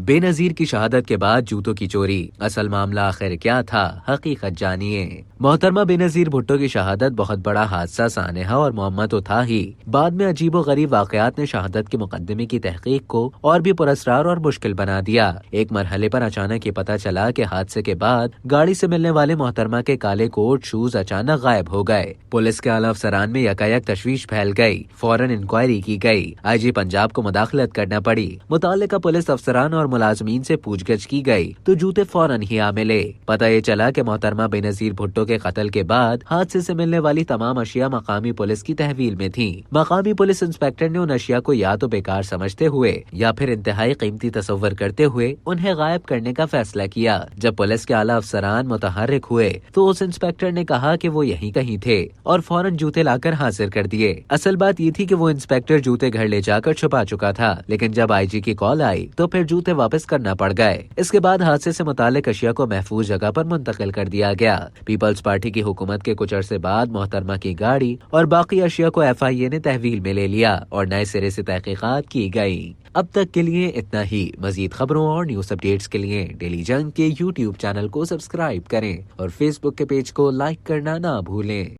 बेनजीर की शहादत के बाद जूतों की चोरी, असल मामला आखिर क्या था, हकीकत जानिए। मोहतरमा बेनजीर भुट्टो की शहादत बहुत बड़ा हादसा सानेहा और मोहम्मद तो था ही। बाद में अजीबो गरीब वाकयात ने शहादत के मुकदमे की तहकीक को और भी पुरअसरार और मुश्किल बना दिया। एक मरहले पर अचानक ये पता चला कि हादसे के बाद गाड़ी से मिलने वाले मोहतरमा के काले कोट शूज अचानक गायब हो गए। पुलिस के आला अफसरान में यकायक तशवीश फैल गई। फौरन इंक्वायरी की गई। आईजी पंजाब को मुदाखलत करना पड़ी। मुताल्लिका पुलिस अफसरान और मुलाजमीन से पूछगछ की गई तो जूते फौरन ही आ मिले। पता ये चला कि मोहतरमा बेनजीर भुट्टो के कत्ल के बाद हादसे से मिलने वाली तमाम अशिया मकामी पुलिस की तहवील में थी। मकामी पुलिस इंस्पेक्टर ने उन अशिया को या तो बेकार समझते हुए या फिर इंतहाई कीमती तस्वर करते हुए उन्हें गायब करने का फैसला किया। जब पुलिस के आला अफसरान मुतहर्रिक हुए तो उस इंस्पेक्टर ने कहा कि वो यहीं कहीं थे और फौरन जूते लाकर हाजिर कर दिए। असल बात ये थी कि वो इंस्पेक्टर जूते घर ले जाकर छुपा चुका था, लेकिन जब आईजी की कॉल आई तो फिर जूते वापस करना पड़ गए। इसके बाद हादसे से मुतालिक अशिया को महफूज जगह पर मुंतकिल कर दिया गया। पीपल्स पार्टी की हुकूमत के कुछ अरसे बाद मोहतरमा की गाड़ी और बाकी अशिया को FIA ने तहवील में ले लिया और नए सिरे से तहकीकात की गई। अब तक के लिए इतना ही। मजीद खबरों और न्यूज अपडेट्स के लिए डेली जंग के YouTube चैनल को सब्सक्राइब करें और Facebook के पेज को लाइक करना ना भूलें।